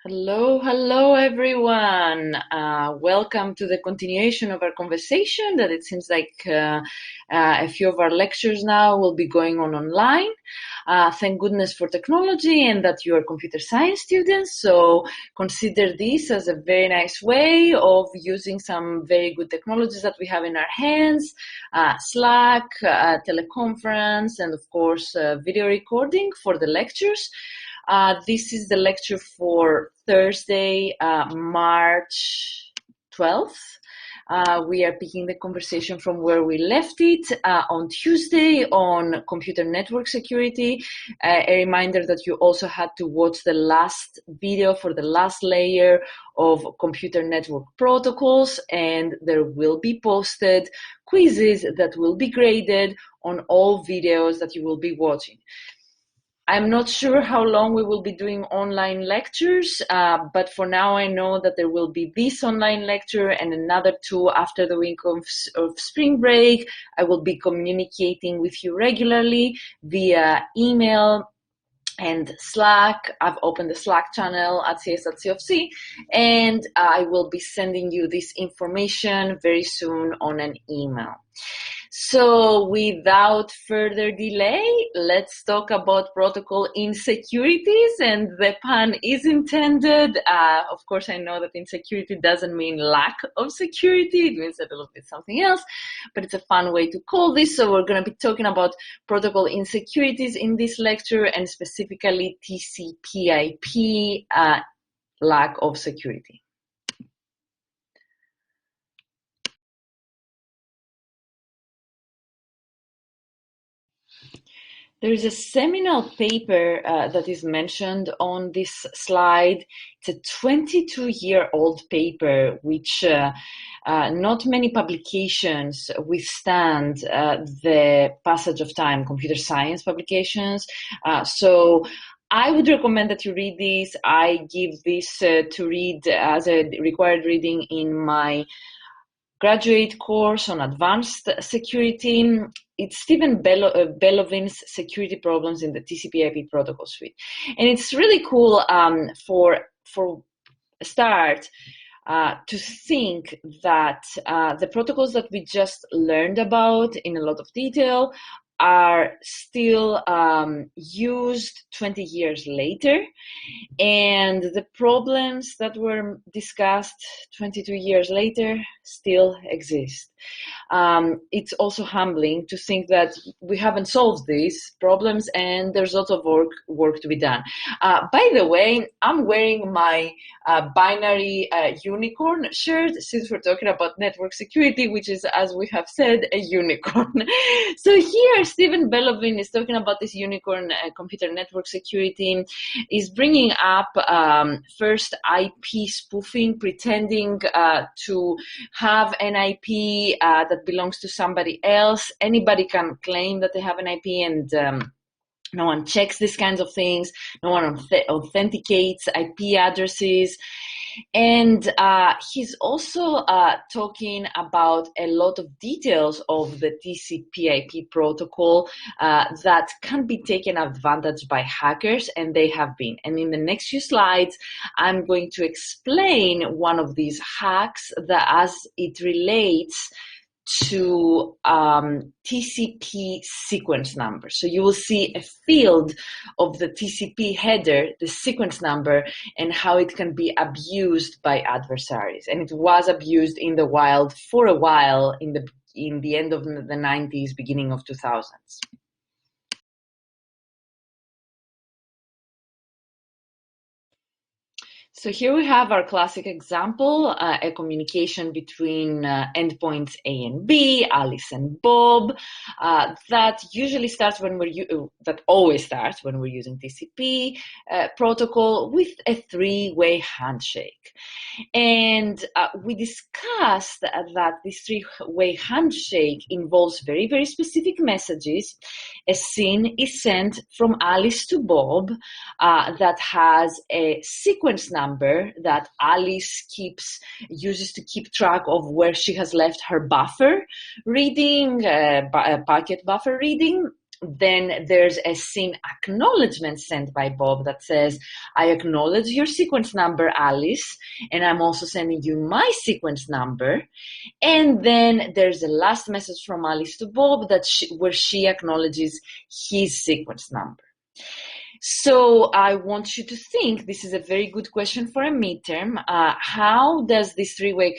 Hello, everyone. Welcome to the continuation of our conversation that it seems like a few of our lectures now will be going on online. Thank goodness for technology and that you are computer science students. So consider this as a very nice way of using some very good technologies that we have in our hands, Slack, teleconference, and of course, video recording for the lectures. This is the lecture for Thursday, March 12th. We are picking the conversation from where we left it on Tuesday on computer network security. A reminder that you also had to watch the last video for the last layer of computer network protocols, and there will be posted quizzes that will be graded on all videos that you will be watching. I'm not sure how long we will be doing online lectures, but for now I know that there will be this online lecture and another two after the week of spring break. I will be communicating with you regularly via email and Slack. I've opened the Slack channel at CS@CFC, and I will be sending you this information very soon on an email. So without further delay, let's talk about protocol insecurities, and the pun is intended. Of course, I know that insecurity doesn't mean lack of security. It means a little bit something else, but it's a fun way to call this. So we're going to be talking about protocol insecurities in this lecture, and specifically TCP/IP lack of security. There is a seminal paper that is mentioned on this slide. It's a 22-year-old paper, which not many publications withstand the passage of time, computer science publications. So I would recommend that you read this. I give this to read as a required reading in my graduate course on advanced security. It's Stephen Belovin's Security Problems in the TCP/IP Protocol Suite. And it's really cool for a start to think that the protocols that we just learned about in a lot of detail are still used 20 years later, and the problems that were discussed 22 years later still exist. It's also humbling to think that we haven't solved these problems and there's lots of work to be done. By the way, I'm wearing my binary unicorn shirt, since we're talking about network security, which is, as we have said, a unicorn. So here, Stephen Belovin is talking about this unicorn computer network security, is bringing up first IP spoofing, pretending to have an IP that belongs to somebody else. Anybody can claim that they have an IP, and no one checks these kinds of things. No one authenticates IP addresses. And he's also talking about a lot of details of the TCP/IP protocol that can be taken advantage by hackers, and they have been. And in the next few slides, I'm going to explain one of these hacks that, as it relates to TCP sequence number. So you will see a field of the TCP header, the sequence number, and how it can be abused by adversaries. And it was abused in the wild for a while in the end of the 90s, beginning of 2000s. So here we have our classic example, a communication between endpoints A and B, Alice and Bob, that usually starts when that always starts when we're using TCP protocol with a three-way handshake. And we discussed that this three-way handshake involves very, very specific messages. A SYN is sent from Alice to Bob that has a sequence number that Alice uses to keep track of where she has left her buffer reading, packet buffer reading. then there's a scene acknowledgement sent by Bob that says, I acknowledge your sequence number, Alice, and I'm also sending you my sequence number. And then there's a last message from Alice to Bob where she acknowledges his sequence number. So I want you to think, this is a very good question for a midterm, how does this three-way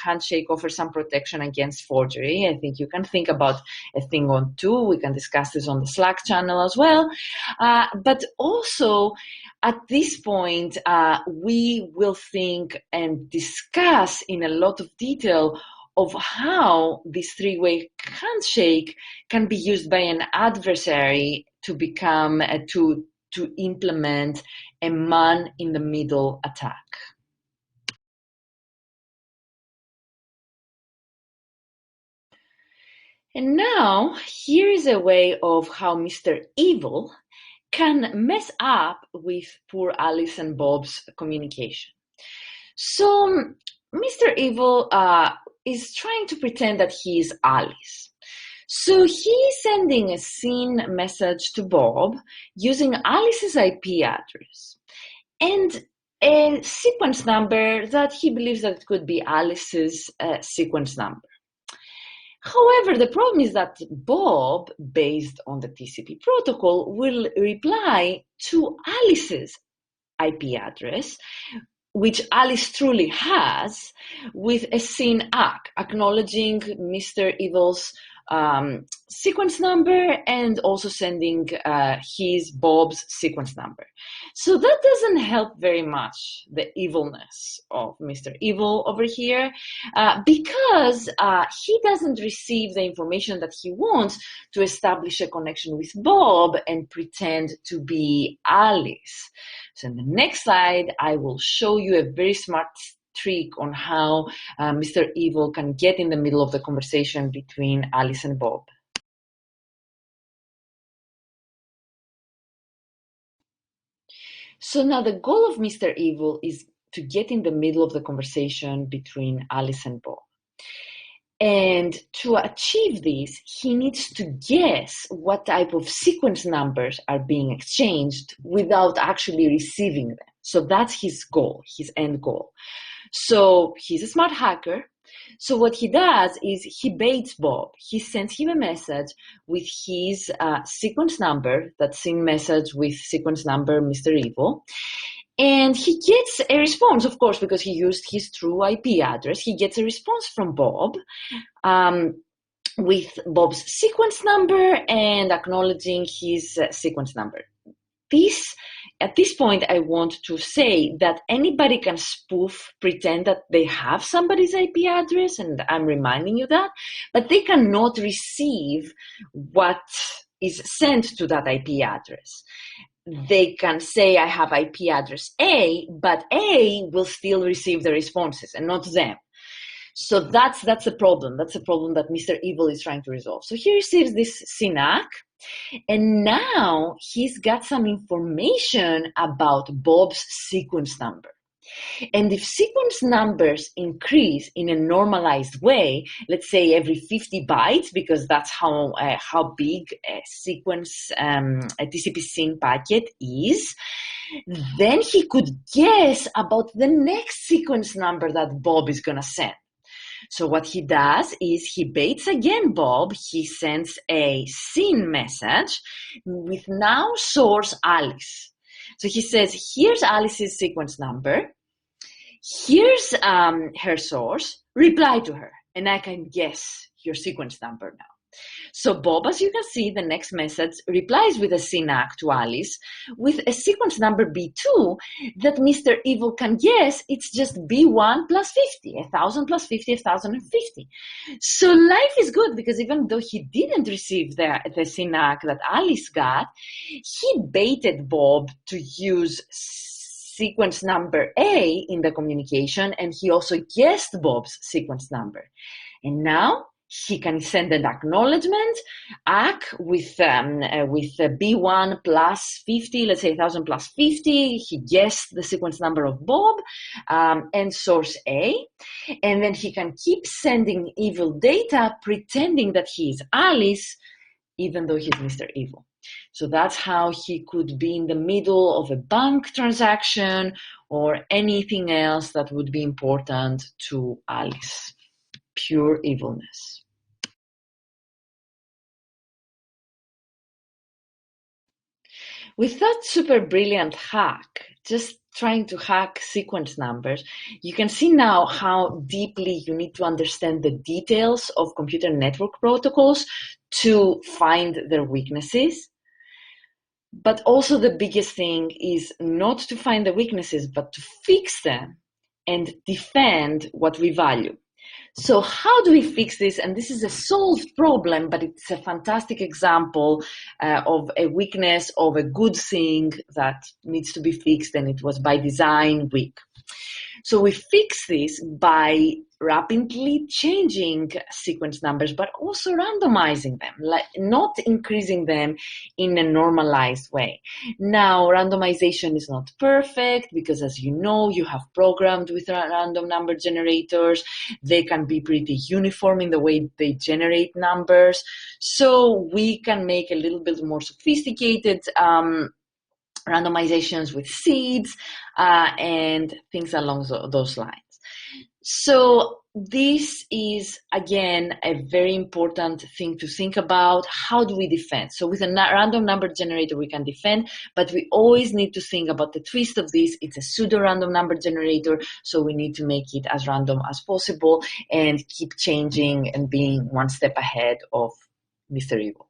handshake offer some protection against forgery? I think you can think about a thing on two. We can discuss this on the Slack channel as well. But also, at this point, we will think and discuss in a lot of detail of how this three-way handshake can be used by an adversary to become to implement a man-in-the-middle attack. And now, here is a way of how Mr. Evil can mess up with poor Alice and Bob's communication. So, Mr. Evil is trying to pretend that he is Alice. So he's sending a scene message to Bob using Alice's IP address and a sequence number that he believes that it could be Alice's sequence number. However, the problem is that Bob, based on the TCP protocol, will reply to Alice's IP address, which Alice truly has, with a scene ACK, acknowledging Mr. Evil's sequence number and also sending Bob's sequence number. So that doesn't help very much the evilness of Mr. Evil over here, because he doesn't receive the information that he wants to establish a connection with Bob and pretend to be Alice. So in the next slide, I will show you a very smart trick on how Mr. Evil can get in the middle of the conversation between Alice and Bob. So now the goal of Mr. Evil is to get in the middle of the conversation between Alice and Bob. And to achieve this, he needs to guess what type of sequence numbers are being exchanged without actually receiving them. So that's his goal, his end goal. So he's a smart hacker. So what he does is he baits Bob. He sends him a message with his sequence number, that same message with sequence number Mr. Evil. And he gets a response, of course, because he used his true IP address. He gets a response from Bob with Bob's sequence number and acknowledging his sequence number. At this point, I want to say that anybody can pretend that they have somebody's IP address, and I'm reminding you that, but they cannot receive what is sent to that IP address. They can say, I have IP address A, but A will still receive the responses and not them. So that's a problem. That's a problem that Mr. Evil is trying to resolve. So he receives this SYNAC, and now he's got some information about Bob's sequence number. And if sequence numbers increase in a normalized way, let's say every 50 bytes, because that's how big a sequence, a TCP SYN packet is, then he could guess about the next sequence number that Bob is going to send. So what he does is he baits again Bob. He sends a SYN message with now source Alice. So he says, here's Alice's sequence number. Here's her source. Reply to her, and I can guess your sequence number now. So Bob, as you can see, the next message replies with a SYNAC to Alice with a sequence number B2 that Mr. Evil can guess it's just B1 plus 50, 1,000 plus 50, 1,050. So life is good, because even though he didn't receive the SYNAC that Alice got, he baited Bob to use sequence number A in the communication, and he also guessed Bob's sequence number. And now he can send an acknowledgement ACK with B1 plus 50, let's say 1,000 plus 50. He guessed the sequence number of Bob and source A. And then he can keep sending evil data, pretending that he is Alice, even though he's Mr. Evil. So that's how he could be in the middle of a bank transaction or anything else that would be important to Alice. Pure evilness. With that super brilliant hack, just trying to hack sequence numbers, you can see now how deeply you need to understand the details of computer network protocols to find their weaknesses. But also the biggest thing is not to find the weaknesses, but to fix them and defend what we value. So how do we fix this? And this is a solved problem, but it's a fantastic example of a weakness of a good thing that needs to be fixed, and it was by design weak. So we fix this by rapidly changing sequence numbers, but also randomizing them, like not increasing them in a normalized way. Now, randomization is not perfect because, as you know, you have programmed with random number generators. They can be pretty uniform in the way they generate numbers. So we can make a little bit more sophisticated randomizations with seeds and things along those lines. So this is, again, a very important thing to think about. How do we defend? So with a random number generator, we can defend, but we always need to think about the twist of this. It's a pseudo-random number generator, so we need to make it as random as possible and keep changing and being one step ahead of Mr. Evil.